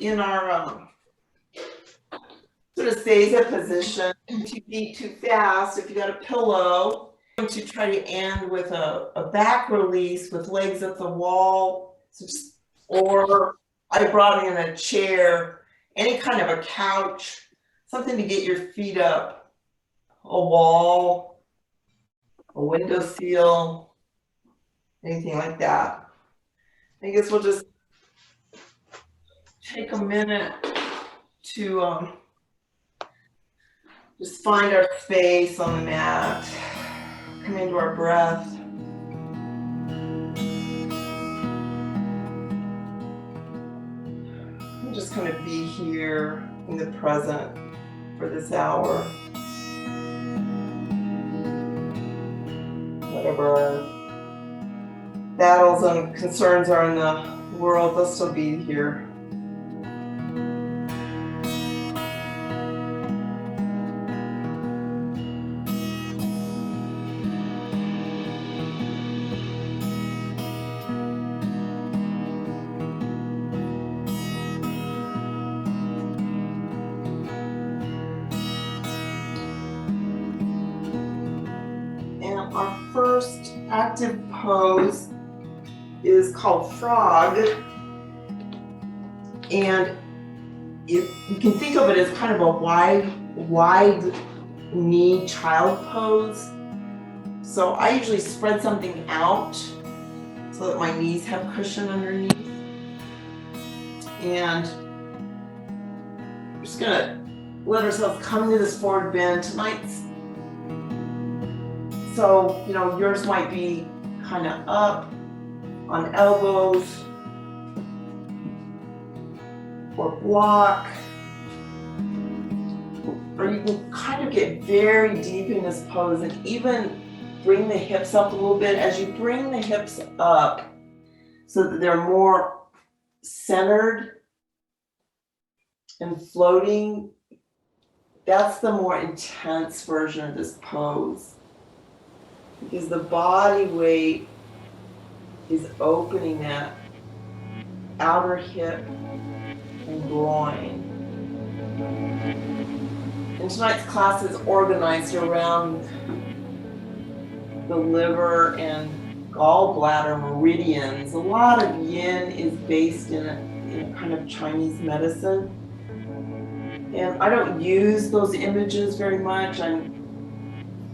in our sort of seiza position, 2 feet too fast. If you got a pillow, I'm going to try to end with a back release with legs at the wall, or I brought in a chair, any kind of a couch, something to get your feet up, a wall, a windowsill, anything like that. I guess we'll just take a minute to just find our space on the mat, come into our breath. I'm just going to be here in the present for this hour. Whatever our battles and concerns are in the world, they'll still be here. Our first active pose is called frog, and you can think of it as kind of a wide knee child pose. So I usually spread something out so that my knees have cushion underneath, and we're just gonna let ourselves come to this forward bend. Tonight's So, yours might be kind of up on elbows or block, or you can kind of get very deep in this pose and even bring the hips up a little bit. As you bring the hips up so that they're more centered and floating, that's the more intense version of this pose. Because the body weight is opening that outer hip and groin. And tonight's class is organized around the liver and gallbladder meridians. A lot of yin is based in a kind of Chinese medicine. And I don't use those images very much. I'm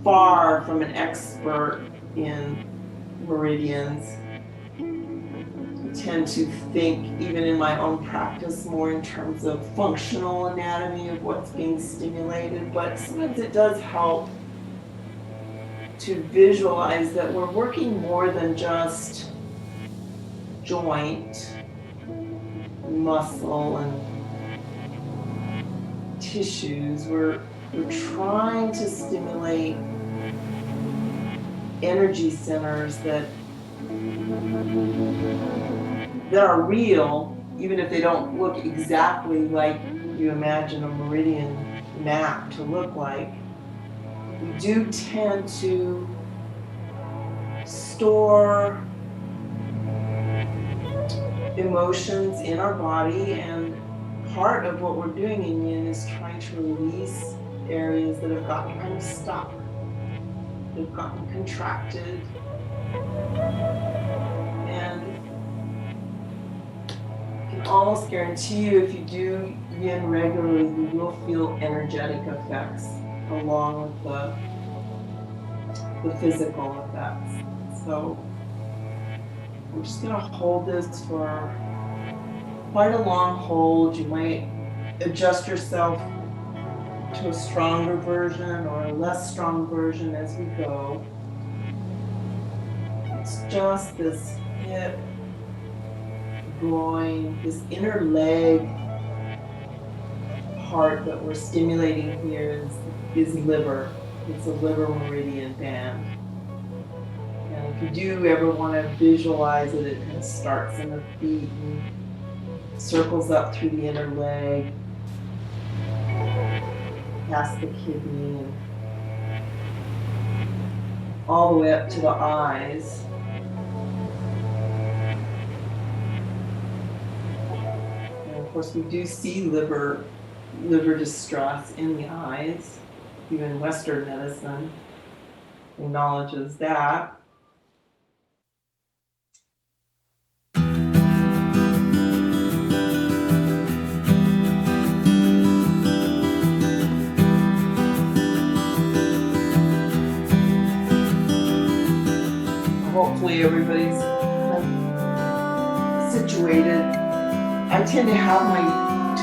far from an expert in meridians. I tend to think, even in my own practice, more in terms of functional anatomy of what's being stimulated, but sometimes it does help to visualize that we're working more than just joint, muscle, and tissues. We're trying to stimulate energy centers that are real, even if they don't look exactly like you imagine a meridian map to look like. We do tend to store emotions in our body, and part of what we're doing in yin is trying to release areas that have gotten kind of stuck, they've gotten contracted, and I can almost guarantee you, if you do yin regularly, you will feel energetic effects along with the physical effects. So I'm just going to hold this for quite a long hold. You might adjust yourself to a stronger version or a less strong version as we go. It's just this hip, groin, this inner leg part that we're stimulating here is liver. It's a liver meridian band. And if you do ever want to visualize it, it kind of starts in the feet and circles up through the inner leg, past the kidney, and all the way up to the eyes. And of course, we do see liver distress in the eyes. Even Western medicine acknowledges that. Hopefully everybody's situated. I tend to have my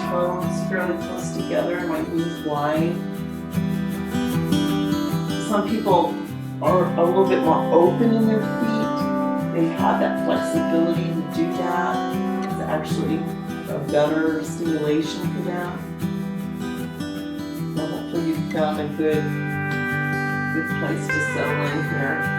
toes fairly close together and my knees wide. Some people are a little bit more open in their feet. They have that flexibility to do that. It's actually a better stimulation for them. So hopefully you've found a good place to settle in here.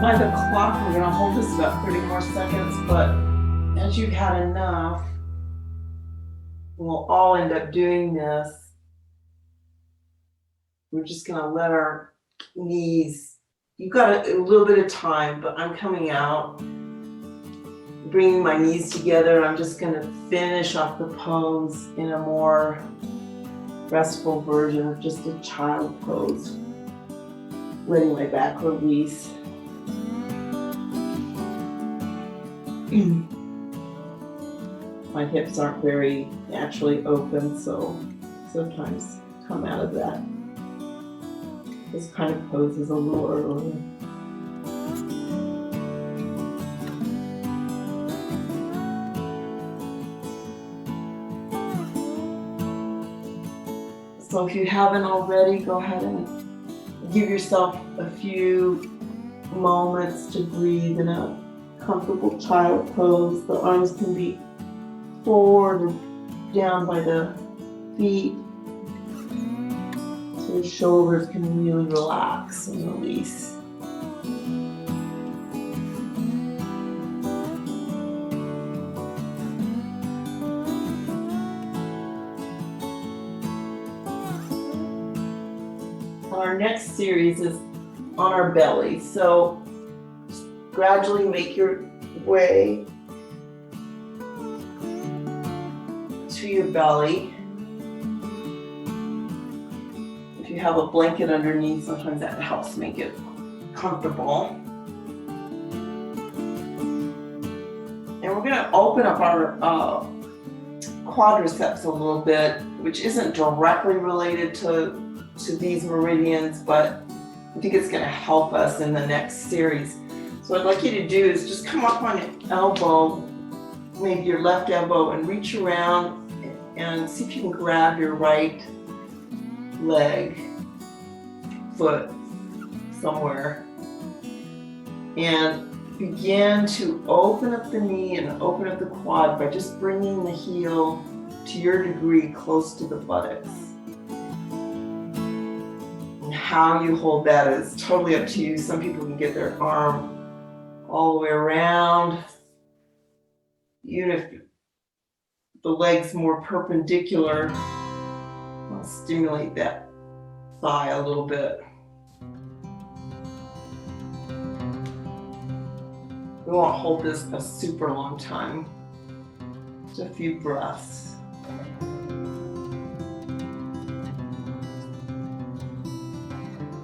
By the clock, we're going to hold this about 30 more seconds, but as you've had enough, we'll all end up doing this. We're just going to let our knees, you've got a little bit of time, but I'm coming out, bringing my knees together. I'm just going to finish off the pose in a more restful version of just a child pose, letting my back release. My hips aren't very naturally open, so sometimes come out of that. This kind of pose is a little early. So if you haven't already, go ahead and give yourself a few moments to breathe in a comfortable child pose. The arms can be forward or down by the feet, so the shoulders can really relax and release. Our next series is on our belly, so gradually make your way to your belly. If you have a blanket underneath, sometimes that helps make it comfortable. And we're going to open up our quadriceps a little bit, which isn't directly related to these meridians, but I think it's going to help us in the next series. So what I'd like you to do is just come up on your elbow, maybe your left elbow, and reach around and see if you can grab your right leg, foot, somewhere, and begin to open up the knee and open up the quad by just bringing the heel to your degree close to the buttocks. And how you hold that is totally up to you. Some people can get their arm all the way around. Even if the leg's more perpendicular, I'll stimulate that thigh a little bit. We won't hold this a super long time. Just a few breaths.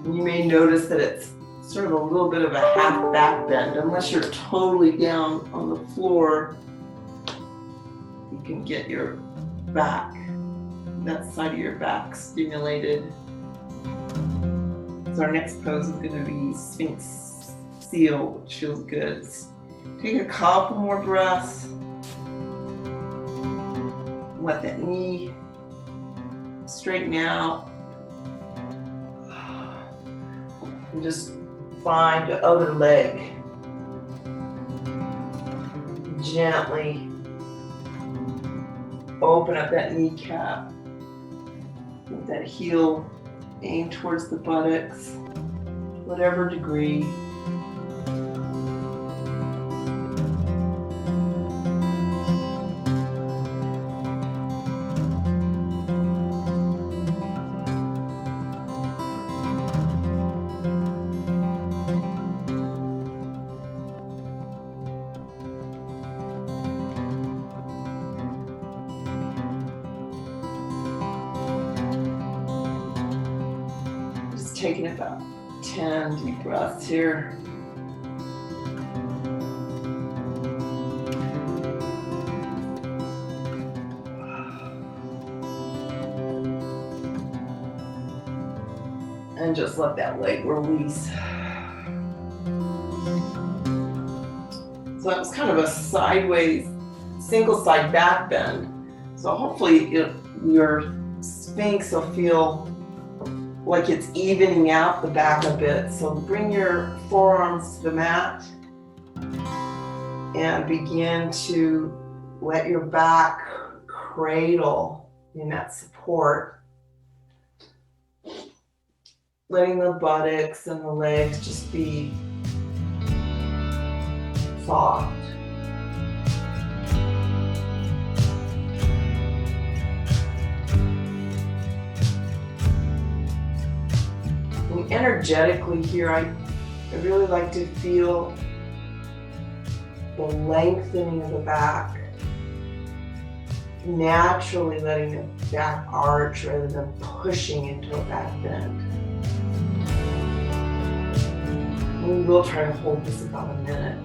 You may notice that it's sort of a little bit of a half back bend. Unless you're totally down on the floor, you can get your back, that side of your back stimulated. So our next pose is going to be Sphinx Seal, which feels good. Take a couple more breaths. Let that knee straighten out. And just find the other leg. Gently open up that kneecap. Let that heel aim towards the buttocks, whatever degree. Taking about 10 deep breaths here. And just let that leg release. So that was kind of a sideways, single side back bend. So hopefully your Sphinx will feel like it's evening out the back a bit. So bring your forearms to the mat and begin to let your back cradle in that support. Letting the buttocks and the legs just be soft. Energetically here, I really like to feel the lengthening of the back, naturally letting the back arch rather than pushing into a back bend. We will try to hold this about a minute.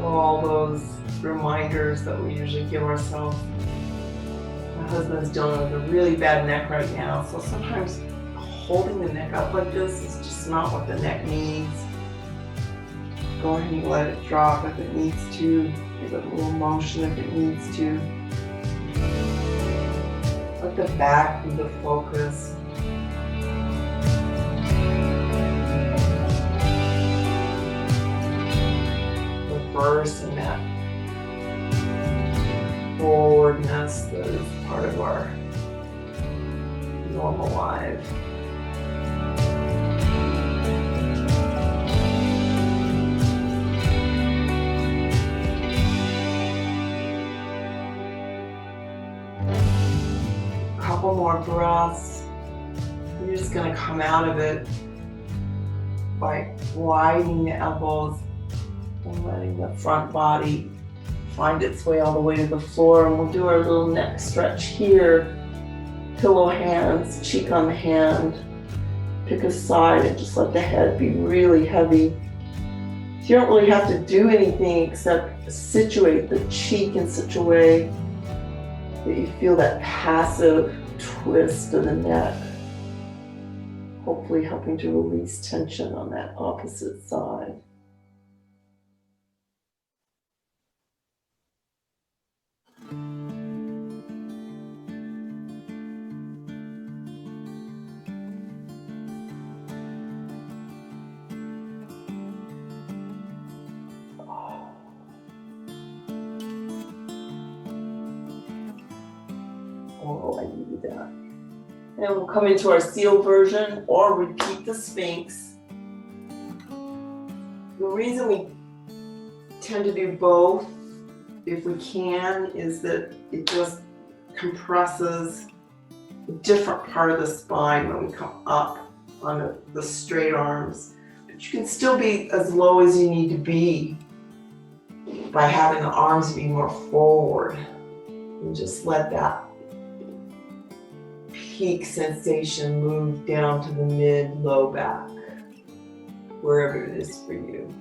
All those reminders that we usually give ourselves. My husband's dealing with a really bad neck right now, so sometimes holding the neck up like this is just not what the neck needs. Go ahead and let it drop if it needs to. Give it a little motion if it needs to. Let the back be the focus. And that forwardness that is part of our normal life. Couple more breaths. You're just going to come out of it by widening the elbows and letting the front body find its way all the way to the floor. And we'll do our little neck stretch here. Pillow hands, cheek on the hand. Pick a side and just let the head be really heavy. You don't really have to do anything except situate the cheek in such a way that you feel that passive twist of the neck. Hopefully helping to release tension on that opposite side. Oh, I needed that. And we'll come into our seal version or repeat the Sphinx. The reason we tend to do both, if we can, is that it just compresses a different part of the spine when we come up on the straight arms. But you can still be as low as you need to be. by having the arms be more forward. And just let that peak sensation move down to the mid-low back, wherever it is for you.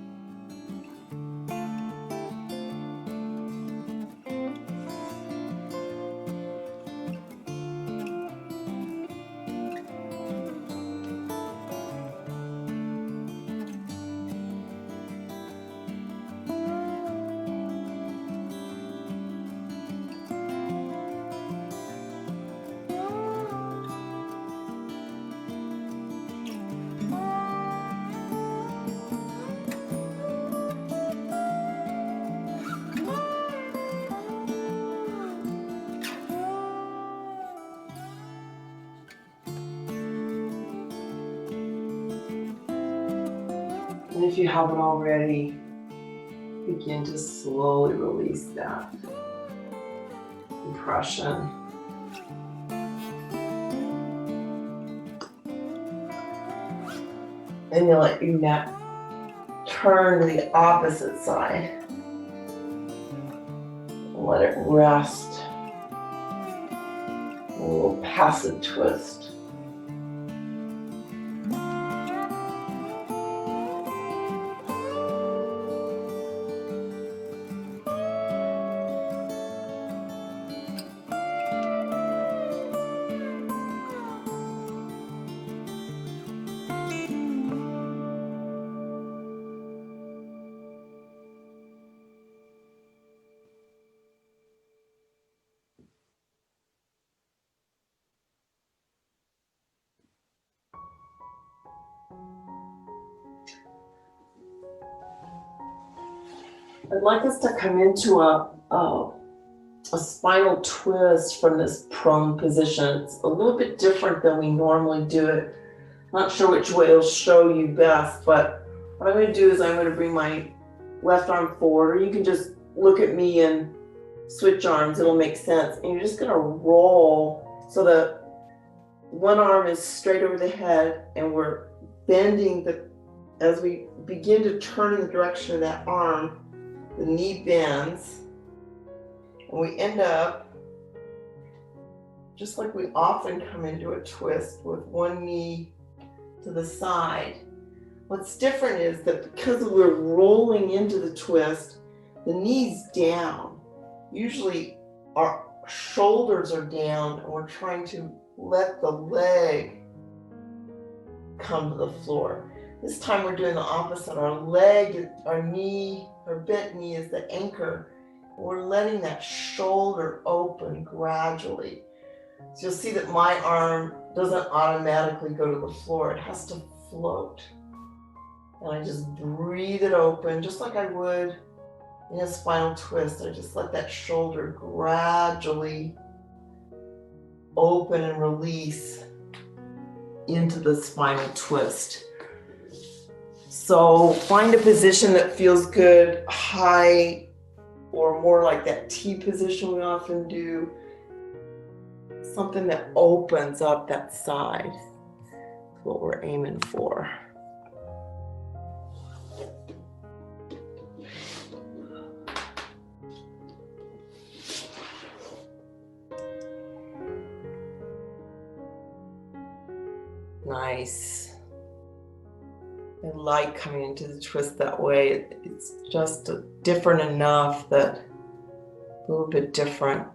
And if you haven't already, begin to slowly release that compression. And you let your neck turn to the opposite side. Let it rest. A little passive twist. I'd like us to come into a spinal twist from this prone position. It's a little bit different than we normally do it. Not sure which way it'll show you best, but what I'm going to do is I'm going to bring my left arm forward, or you can just look at me and switch arms, it'll make sense. And you're just going to roll so that one arm is straight over the head, and we're bending as we begin to turn in the direction of that arm, the knee bends, and we end up just like we often come into a twist with one knee to the side. What's different is that because we're rolling into the twist, the knee's down. Usually our shoulders are down, and we're trying to let the leg come to the floor. This time we're doing the opposite. Our leg, our knee, our bent knee is the anchor. We're letting that shoulder open gradually. So you'll see that my arm doesn't automatically go to the floor. It has to float. And I just breathe it open, just like I would in a spinal twist. I just let that shoulder gradually open and release into the spinal twist. So find a position that feels good, high, or more like that T position we often do. Something that opens up that side. That's what we're aiming for. Nice. I like coming into the twist that way. It's just different enough that a little bit different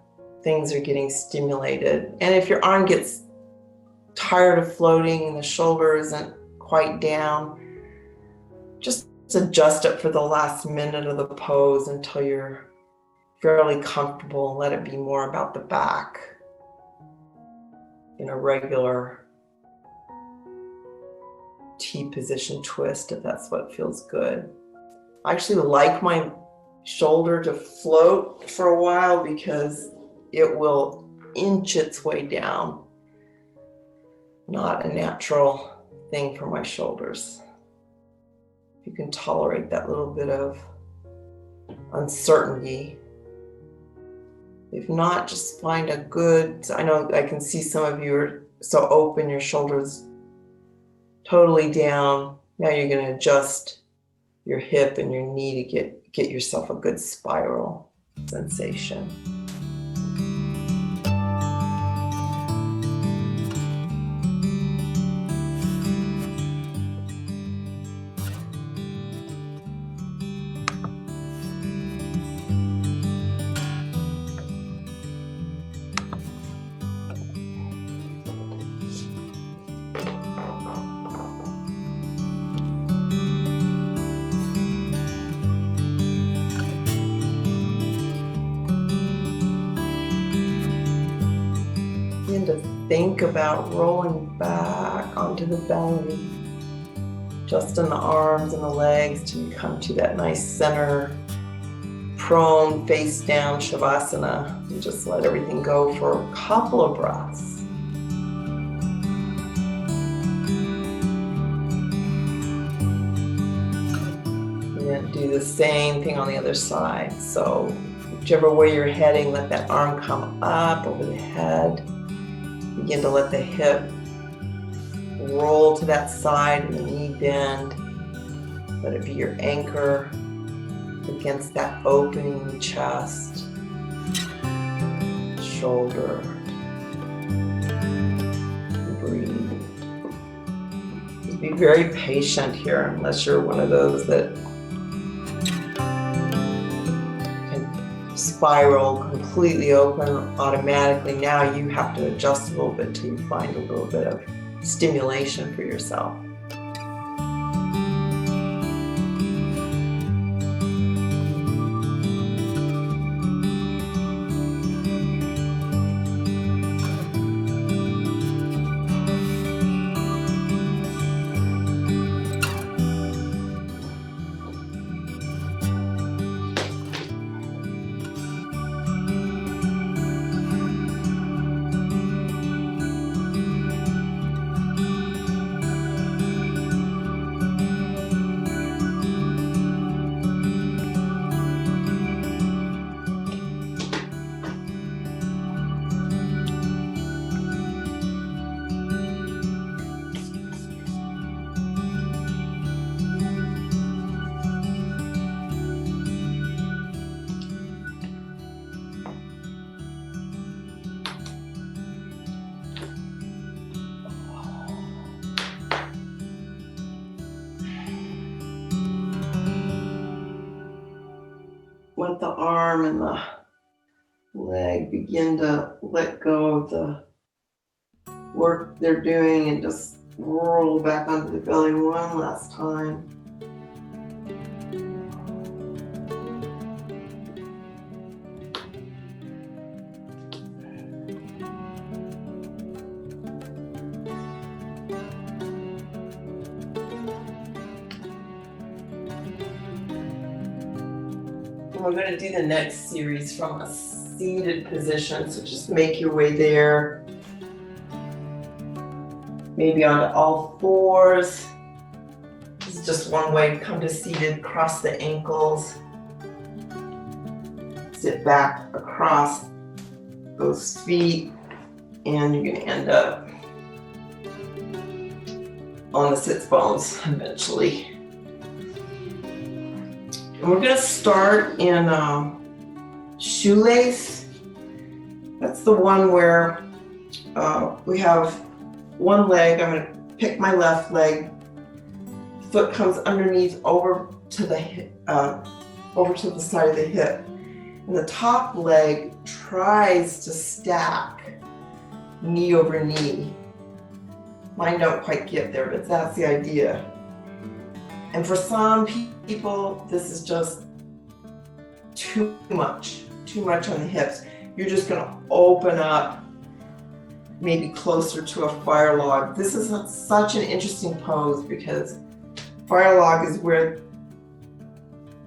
things are getting stimulated. And if your arm gets tired of floating and the shoulder isn't quite down, just adjust it for the last minute of the pose until you're fairly comfortable, and let it be more about the back in a regular T position twist, if that's what feels good. I actually like my shoulder to float for a while because it will inch its way down. Not a natural thing for my shoulders. You can tolerate that little bit of uncertainty. If not, just find a good, I know I can see some of you are so open, your shoulders totally down. Now you're going to adjust your hip and your knee to get yourself a good spiral sensation. To think about rolling back onto the belly, just in the arms and the legs, till you come to that nice center, prone, face down Shavasana, and just let everything go for a couple of breaths. And then do the same thing on the other side. So whichever way you're heading, let that arm come up over the head. Begin to let the hip roll to that side and the knee bend. Let it be your anchor against that opening in the chest, shoulder. Breathe. Just be very patient here, unless you're one of those that spiral completely open automatically. Now you have to adjust a little bit till you find a little bit of stimulation for yourself. Let the arm and the leg begin to let go of the work they're doing and just roll back onto the belly one last time. We're going to do the next series from a seated position, so just make your way there. Maybe onto all fours. This is just one way to come to seated. Cross the ankles. Sit back across those feet, and you're going to end up on the sits bones eventually. And we're going to start in shoelace. That's the one where we have one leg. I'm going to pick my left leg. Foot comes underneath over to the side of the hip. And the top leg tries to stack knee over knee. Mine don't quite get there, but that's the idea. And for some people, this is just too much on the hips. You're just going to open up maybe closer to a fire log. This is such an interesting pose because fire log is where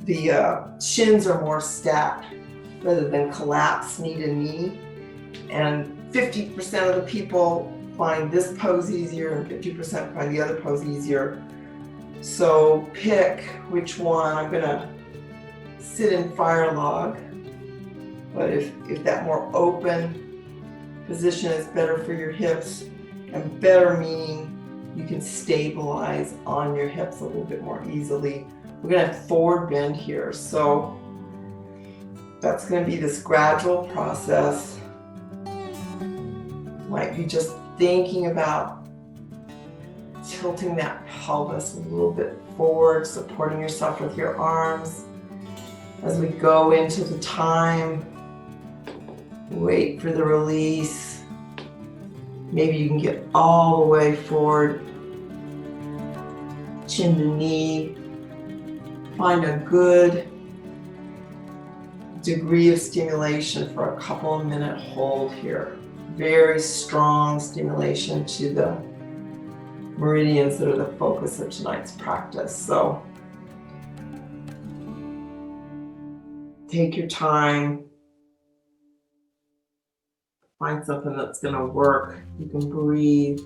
the shins are more stacked rather than collapse knee to knee. And 50% of the people find this pose easier and 50% find the other pose easier. So pick which one. I'm gonna sit in fire log, but if that more open position is better for your hips, and better meaning you can stabilize on your hips a little bit more easily. We're gonna have forward bend here, so that's gonna be this gradual process. Might be just thinking about tilting that pelvis a little bit forward, supporting yourself with your arms. As we go into the time, wait for the release. Maybe you can get all the way forward, chin to knee. Find a good degree of stimulation for a couple of minute hold here. Very strong stimulation to the meridians that are the focus of tonight's practice. So take your time. Find something that's going to work. You can breathe.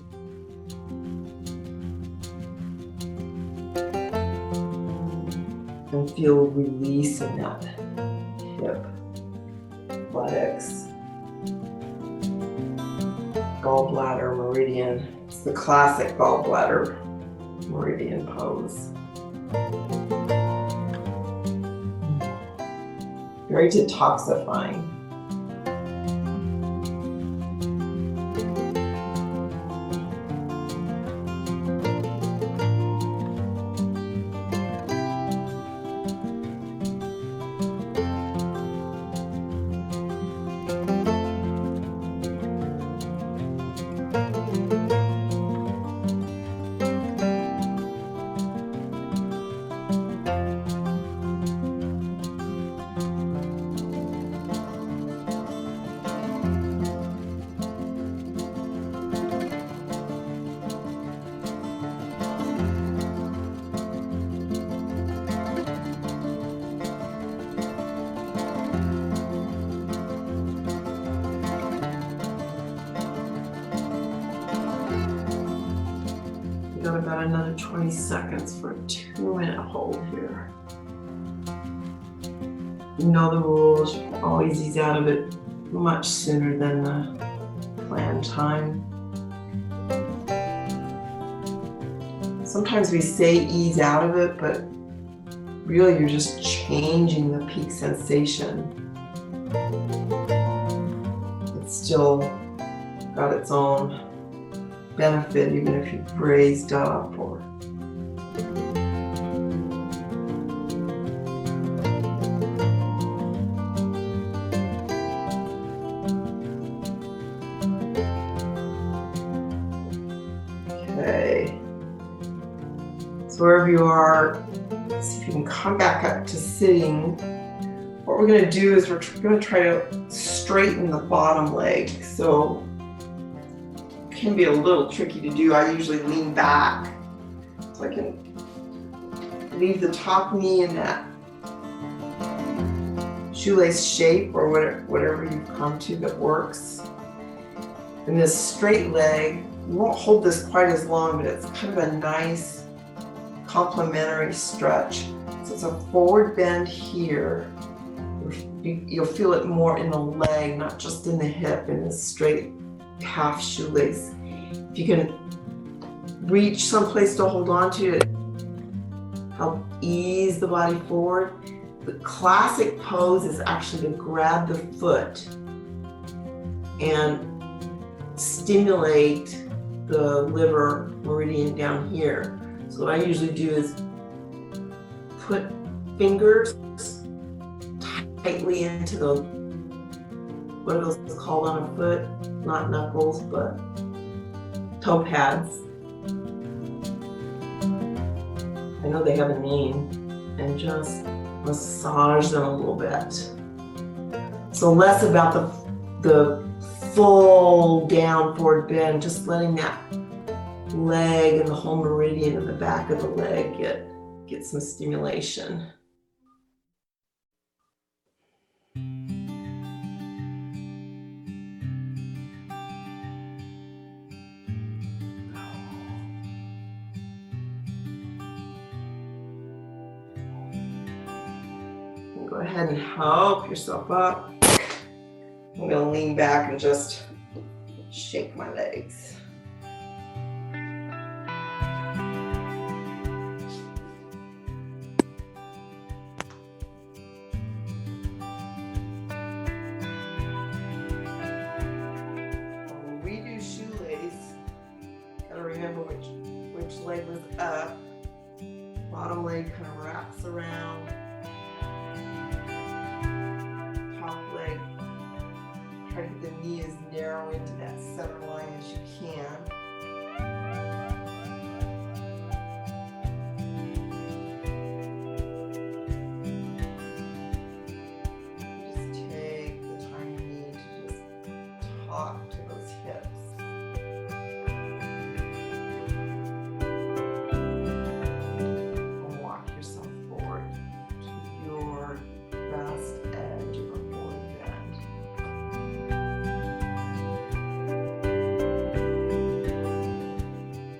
And feel release in that hip, buttocks, gallbladder, meridian. It's the classic gallbladder meridian pose. Very detoxifying. Got about another 20 seconds for a 2-minute hold here. You know the rules, you can always ease out of it much sooner than the planned time. Sometimes we say ease out of it, but really you're just changing the peak sensation. It's still got its own benefit even if you've raised up or okay. So wherever you are, see if you can come back up to sitting. What we're going to do is we're going to try to straighten the bottom leg. So can be a little tricky to do. I usually lean back so I can leave the top knee in that shoelace shape or whatever you've come to that works. And this straight leg, you won't hold this quite as long, but it's kind of a nice complementary stretch. So it's a forward bend here. You'll feel it more in the leg, not just in the hip, in the straight half shoelace. If you can reach someplace to hold on to it, help ease the body forward. The classic pose is actually to grab the foot and stimulate the liver meridian down here. So what I usually do is put fingers tightly into the, what are those called on a foot? Not knuckles, but toe pads. I know they have a name, and just massage them a little bit. So less about the full down forward bend, just letting that leg and the whole meridian in the back of the leg get some stimulation. Go ahead and help yourself up. I'm going to lean back and just shake my legs. Bottom leg kind of wraps around. Top leg, try to get the knee as narrow into that center line as you can. Just take the time you need to just talk to those hips. And walk yourself forward to your best edge of a forward bend.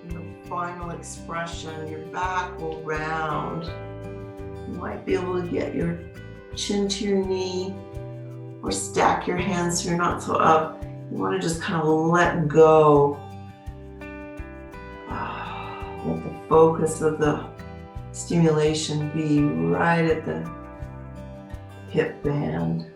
And the final expression, your back will round. You might be able to get your chin to your knee or stack your hands so you're not so up. You want to just kind of let go. Let the focus of the stimulation be right at the hip band.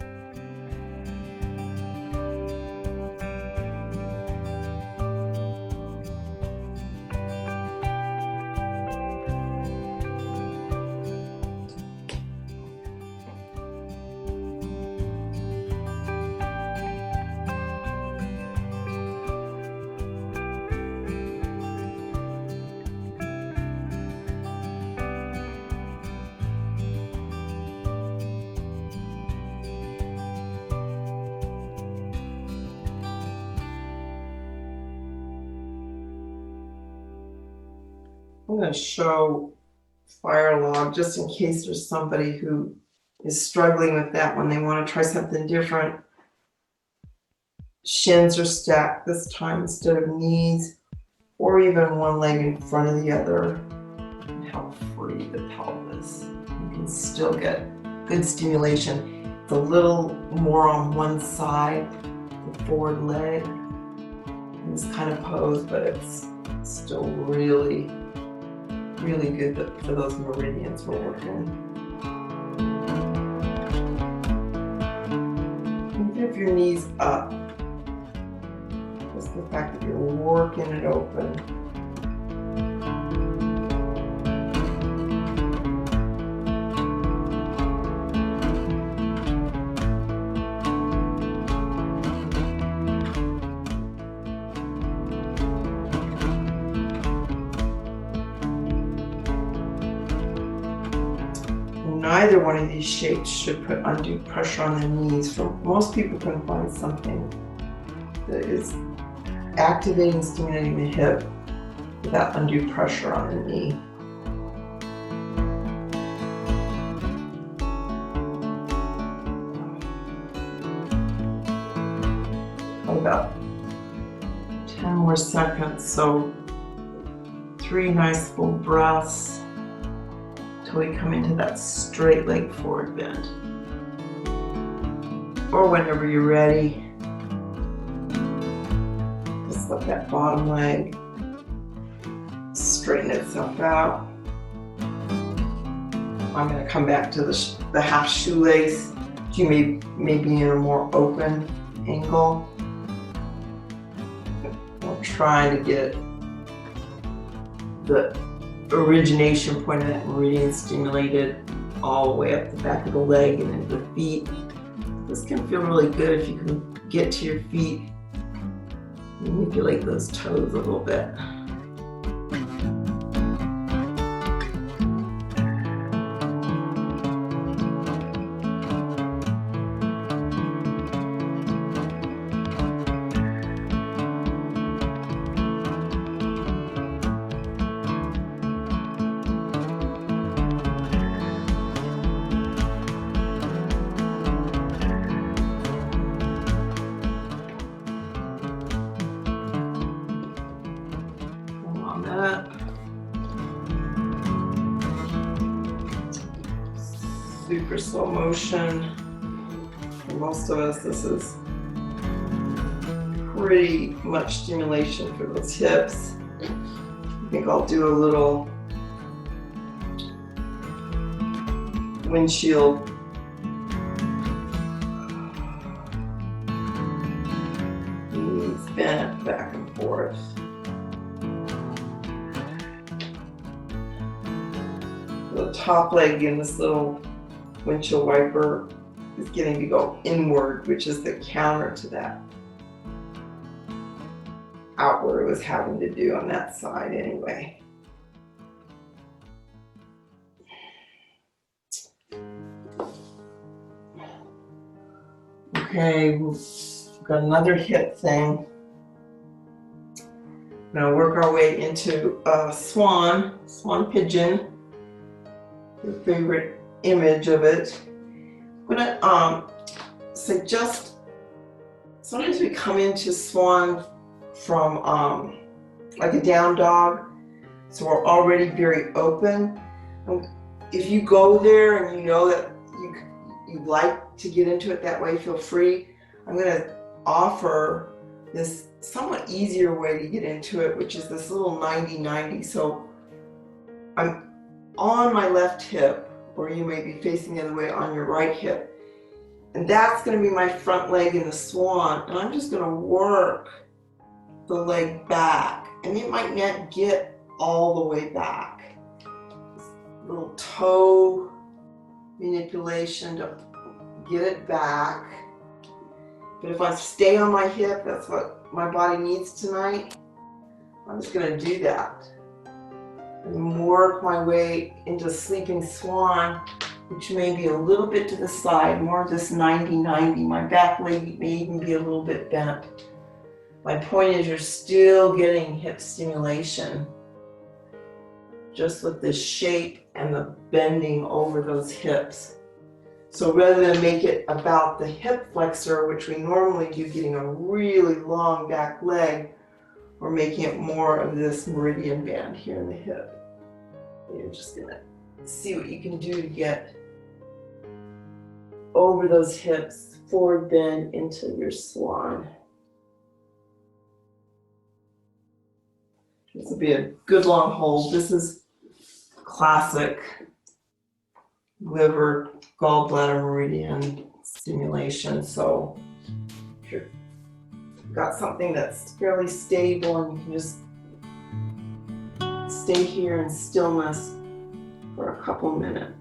I'm going to show fire log just in case there's somebody who is struggling with that when they want to try something different. Shins are stacked this time instead of knees, or even one leg in front of the other. And help free the pelvis. You can still get good stimulation. It's a little more on one side, the forward leg, in this kind of pose, but it's still really good for those meridians we're working. Even if your knee's up, just the fact that you're working it open. Neither one of these shapes should put undue pressure on the knees. Most people can find something that is activating, stimulating the hip without undue pressure on the knee. About 10 more seconds, so 3 nice full breaths. We come into that straight leg forward bend. Or whenever you're ready, just let that bottom leg straighten itself out. I'm going to come back to the half shoelace. You may be in a more open angle. We're trying to get the origination point of that meridian stimulated all the way up the back of the leg and into the feet. This can feel really good if you can get to your feet, manipulate those toes a little bit. Super slow motion. For most of us, this is pretty much stimulation for those hips. I think I'll do a little windshield knees bent back and forth. the top leg in this little windshield wiper is getting to go inward, which is the counter to that outward it was having to do on that side anyway. Okay, we've got another hip thing. Now work our way into swan pigeon. Your favorite image of it. I'm gonna suggest, sometimes we come into swan from like a down dog, so we're already very open. If you go there and you know that you like to get into it that way, feel free. I'm gonna offer this somewhat easier way to get into it, which is this little 90-90. So I'm on my left hip, or you may be facing the other way on your right hip. And that's going to be my front leg in the swan. And I'm just going to work the leg back. And it might not get all the way back. This little toe manipulation to get it back. But if I stay on my hip, that's what my body needs tonight. I'm just going to do that. And work my way into sleeping swan, which may be a little bit to the side, more of this 90-90. My back leg may even be a little bit bent. My point is you're still getting hip stimulation, just with the shape and the bending over those hips. So rather than make it about the hip flexor, which we normally do, getting a really long back leg, we're making it more of this meridian band here in the hip. You're just gonna see what you can do to get over those hips, forward bend into your swan. This will be a good long hold. This is classic liver, gallbladder, meridian stimulation. So if you've got something that's fairly stable and you can just stay here in stillness for a couple minutes.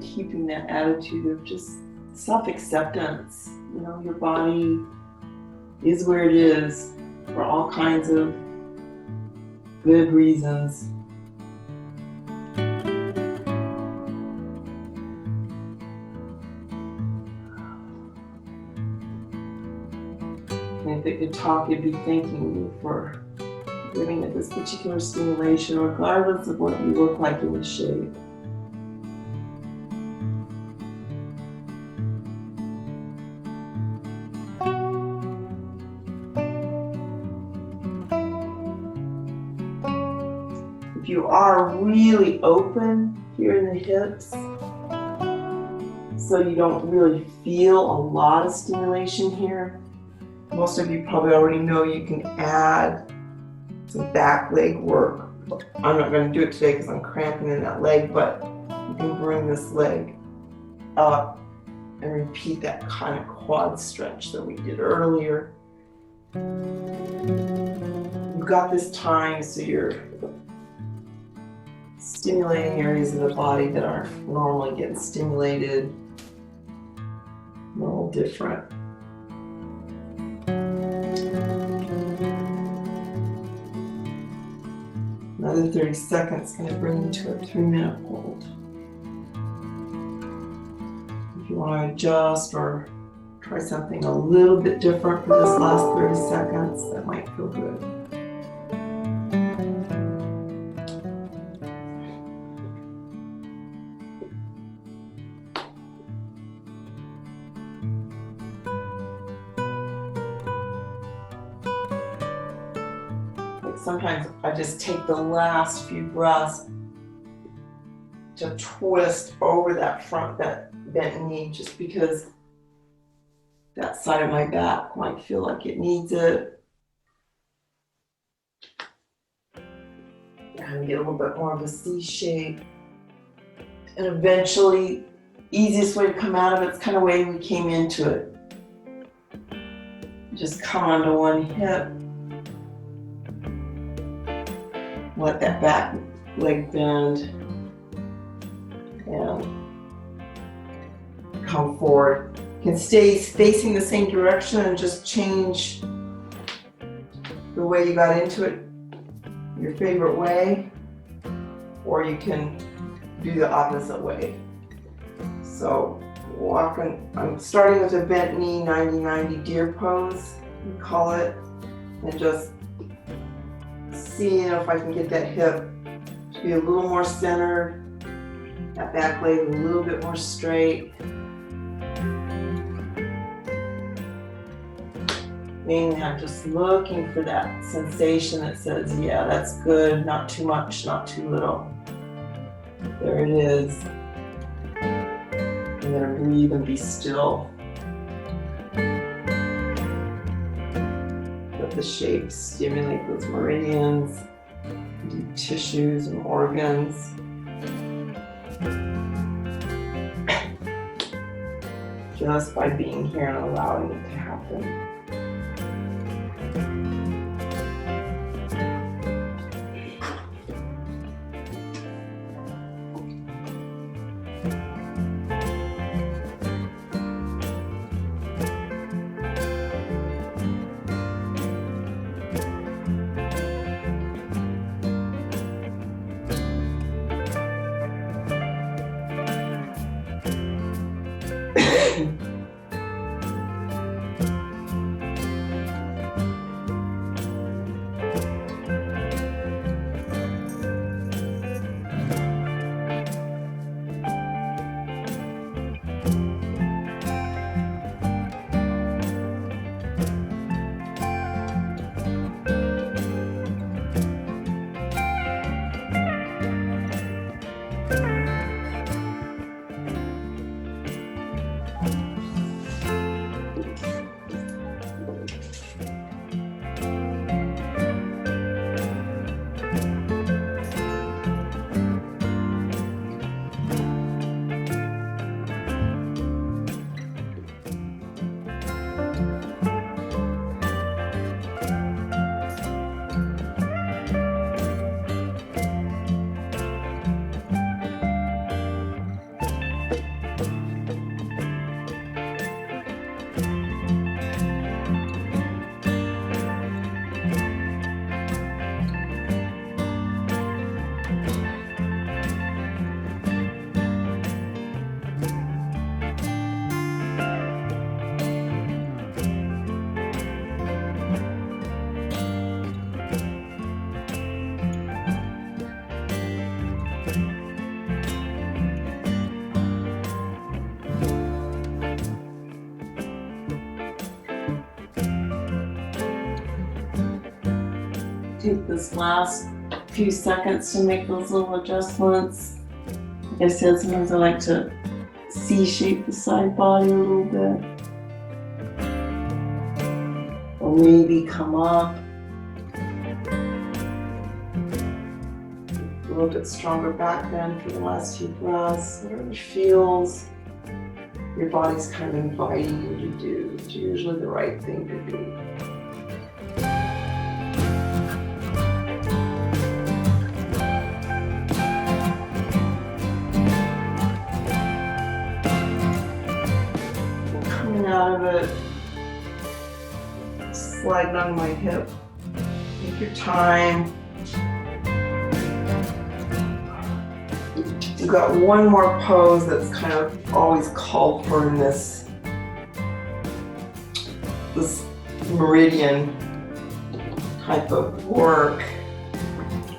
Keeping that attitude of just self-acceptance. You know, your body is where it is for all kinds of good reasons. And if it could talk, it'd be thanking you for giving it this particular stimulation, regardless of what you look like in the shape. If you are really open here in the hips, so you don't really feel a lot of stimulation here, most of you probably already know you can add some back leg work. I'm not going to do it today because I'm cramping in that leg, but you can bring this leg up and repeat that kind of quad stretch that we did earlier. You've got this time, so you're stimulating areas of the body that aren't normally getting stimulated. A little different. Another 30 seconds, going to bring you to a 3-minute hold. If you want to adjust or try something a little bit different for this last 30 seconds, that might feel good. sometimes I just take the last few breaths to twist over that bent knee, just because that side of my back might feel like it needs it. And get a little bit more of a C shape. And eventually, easiest way to come out of it's kind of the way we came into it. Just come onto one hip. Let that back leg bend. And come forward. You can stay facing the same direction and just change the way you got into it, your favorite way, or you can do the opposite way. So I'm starting with a bent knee, 90-90 deer pose, we call it, and just seeing if I can get that hip to be a little more centered, that back leg a little bit more straight. Mainly I'm just looking for that sensation that says, yeah, that's good, not too much, not too little. There it is. I'm gonna breathe and be still. Let the shapes stimulate those meridians, deep tissues and organs. Just by being here and allowing it to happen. Take this last few seconds to make those little adjustments. Like I said, sometimes I like to C-shape the side body a little bit. Or maybe come up. A little bit stronger back bend for the last few breaths. Whatever feels your body's kind of inviting you to do. It's usually the right thing to do. Out of it, sliding on my hip. Take your time. We've got one more pose that's kind of always called for in this meridian type of work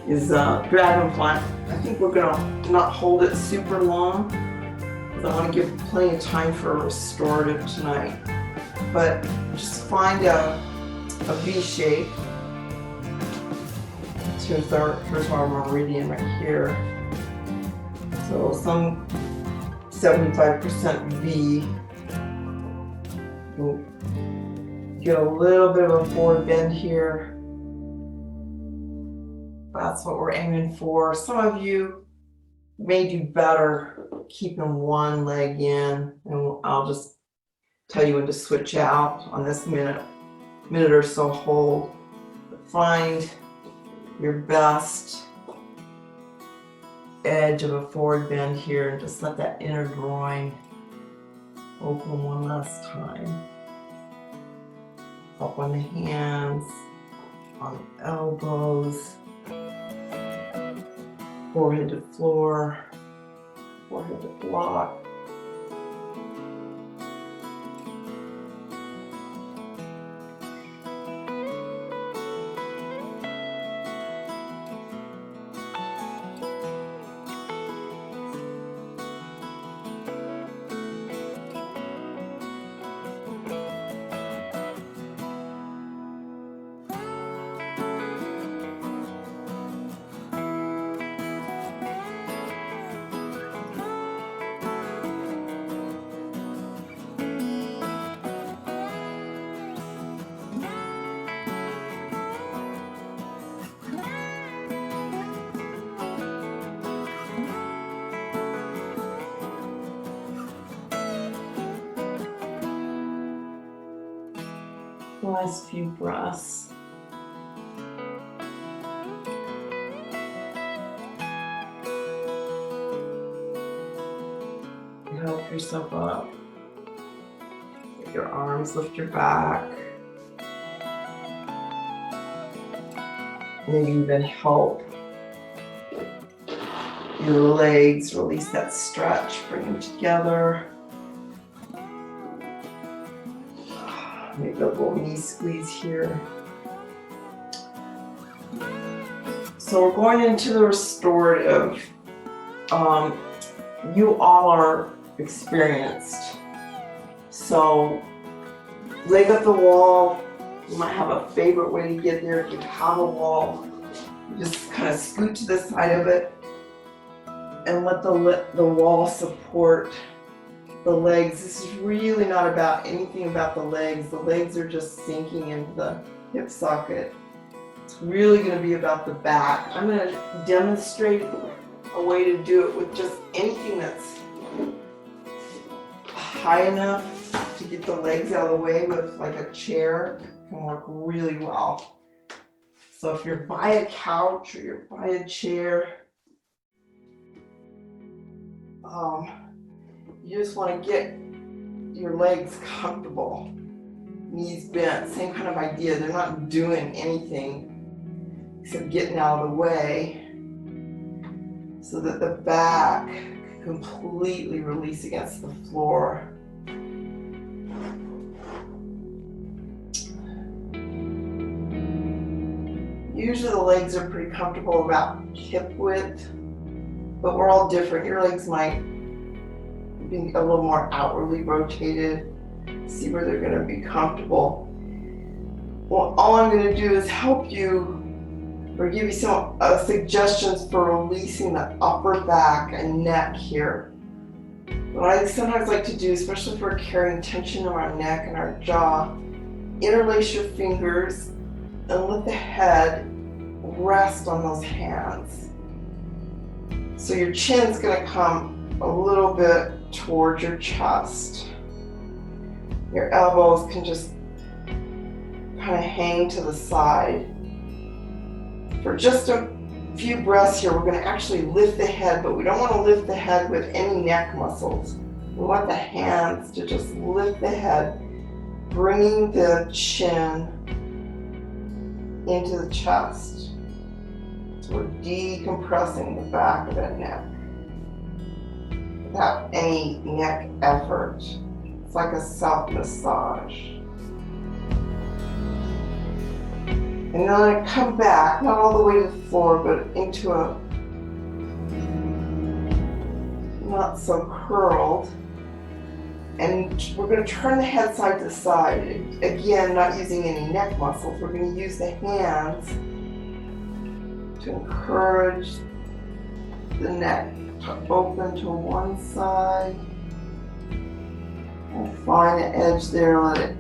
is dragonfly. I think we're gonna not hold it super long, I want to give plenty of time for a restorative tonight. But just find a V shape. here's our meridian right here. So some 75% V. We'll get a little bit of a forward bend here. That's what we're aiming for. Some of you may do better keeping one leg in, and I'll just tell you when to switch out on this minute or so hold. But find your best edge of a forward bend here and just let that inner groin open one last time. Up on the hands, on the elbows, forehead to floor, forehead to block. Nice few breaths. Help yourself up. Lift your arms, lift your back. Maybe even help your legs, release that stretch, bring them together. Maybe a little knee squeeze here. So we're going into the restorative. You all are experienced. So leg up the wall. You might have a favorite way to get there. If you have a wall, you just kind of scoot to the side of it and let the wall support the legs. This is really not about anything about the legs. The legs are just sinking into the hip socket. It's really going to be about the back. I'm going to demonstrate a way to do it with just anything that's high enough to get the legs out of the way. With like a chair can work really well. So if you're by a couch or you're by a chair, you just want to get your legs comfortable, knees bent, same kind of idea. They're not doing anything except getting out of the way so that the back can completely release against the floor. Usually the legs are pretty comfortable about hip width, but we're all different. Your legs might be a little more outwardly rotated. See where they're going to be comfortable. Well, all I'm going to do is help you or give you some suggestions for releasing the upper back and neck here. What I sometimes like to do, especially if we're carrying tension in our neck and our jaw, interlace your fingers and let the head rest on those hands. So your chin's going to come a little bit towards your chest. Your elbows can just kind of hang to the side. For just a few breaths here, we're going to actually lift the head, but we don't want to lift the head with any neck muscles. We want the hands to just lift the head, bringing the chin into the chest. So we're decompressing the back of that neck without any neck effort. It's like a self-massage. And then I come back, not all the way to the floor, but into a not so curled. And we're going to turn the head side to side. Again, not using any neck muscles. We're going to use the hands to to encourage the neck to open to one side. And find the edge there, let it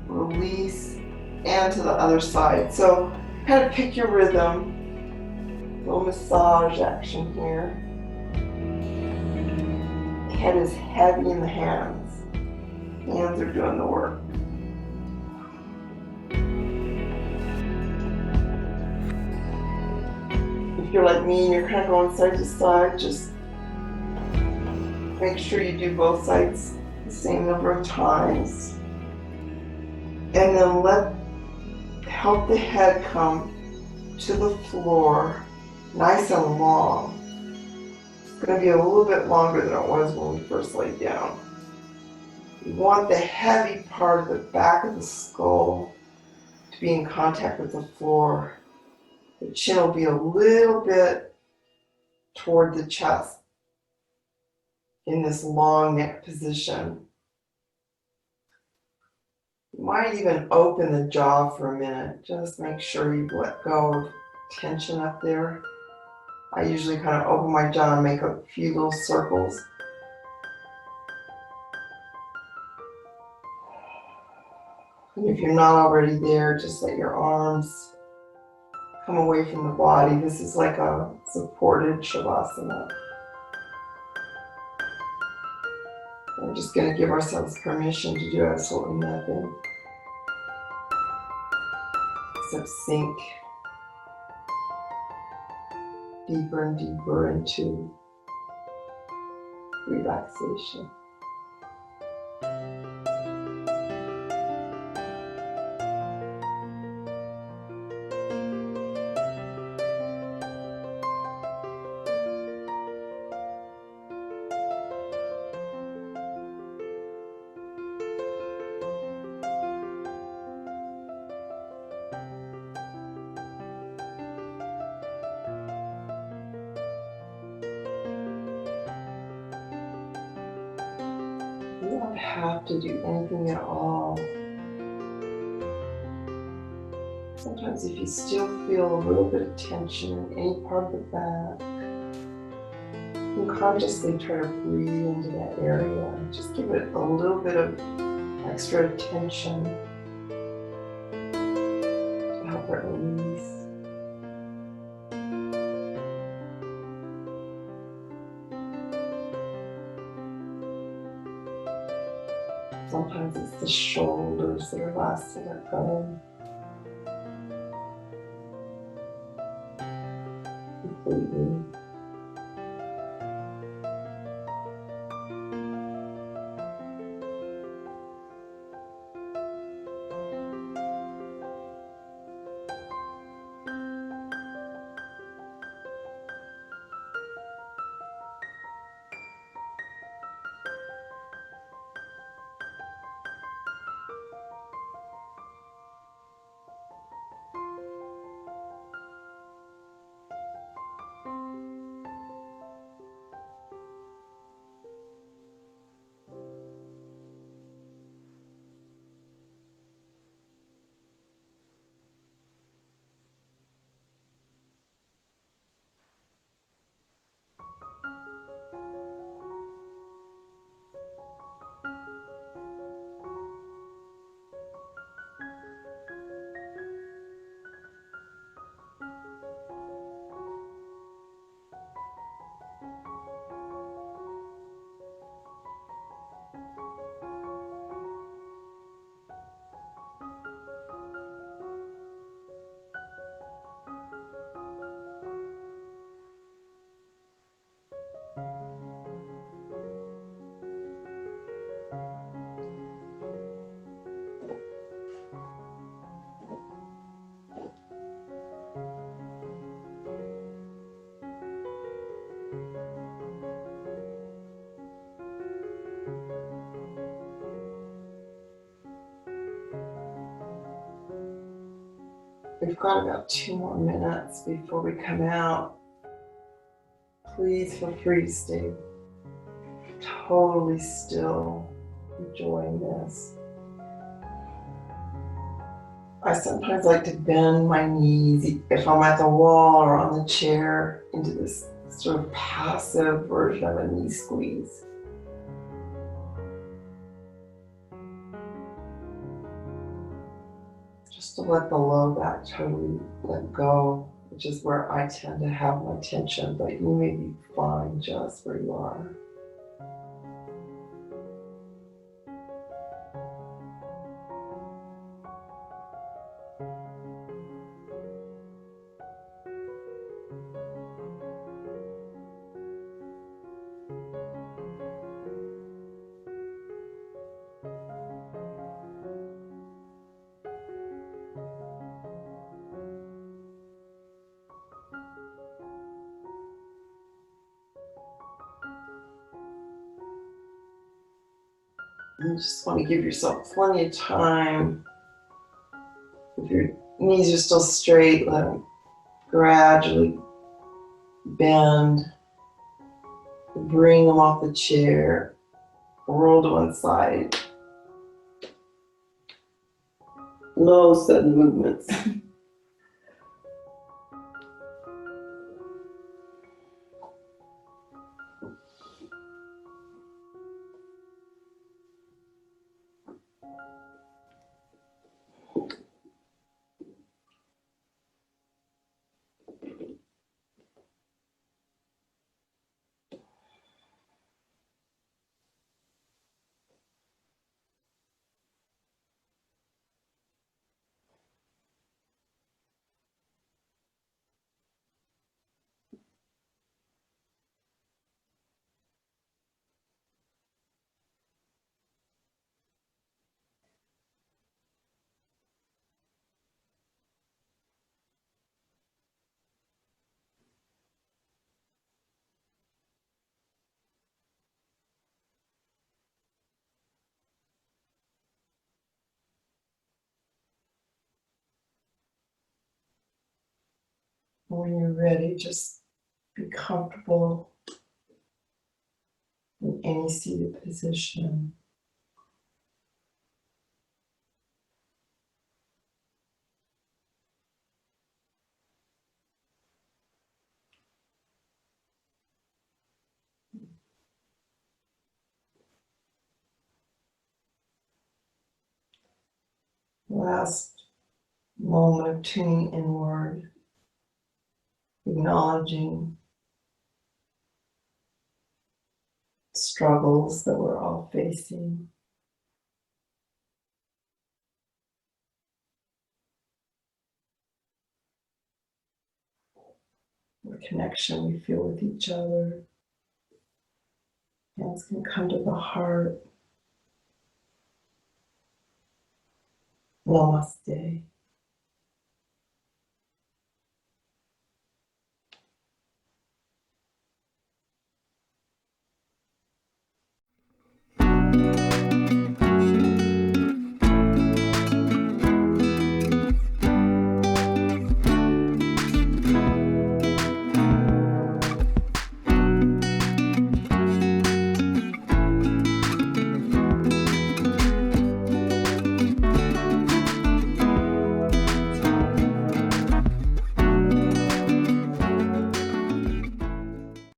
release, and to the other side. So kind of pick your rhythm. Little massage action here. The head is heavy in the hands. Hands are doing the work. If you're like me and you're kind of going side to side, just make sure you do both sides the same number of times. And then help the head come to the floor nice and long. It's going to be a little bit longer than it was when we first laid down. You want the heavy part of the back of the skull to be in contact with the floor. The chin will be a little bit toward the chest in this long neck position. You might even open the jaw for a minute. Just make sure you let go of tension up there. I usually kind of open my jaw and make a few little circles. And if you're not already there, just let your arms come away from the body. This is like a supported Shavasana. We're just going to give ourselves permission to do absolutely nothing except sink deeper and deeper into relaxation. You don't have to do anything at all. Sometimes if you still feel a little bit of tension in any part of the back, you can consciously try to breathe into that area and just give it a little bit of extra attention to help it release. Sometimes it's the shoulders that are last to let go completely. We've got about 2 more minutes before we come out. Please feel free to stay totally still, enjoying this. I sometimes like to bend my knees if I'm at the wall or on the chair into this sort of passive version of a knee squeeze. Just to let the low back totally let go, which is where I tend to have my tension, but you may be fine just where you are. You just want to give yourself plenty of time. If your knees are still straight, let them gradually bend. Bring them off the chair, roll to one side. No sudden movements. When you're ready, just be comfortable in any seated position. Last moment of tuning inward, acknowledging struggles that we're all facing, the connection we feel with each other. Hands can come to the heart. Namaste.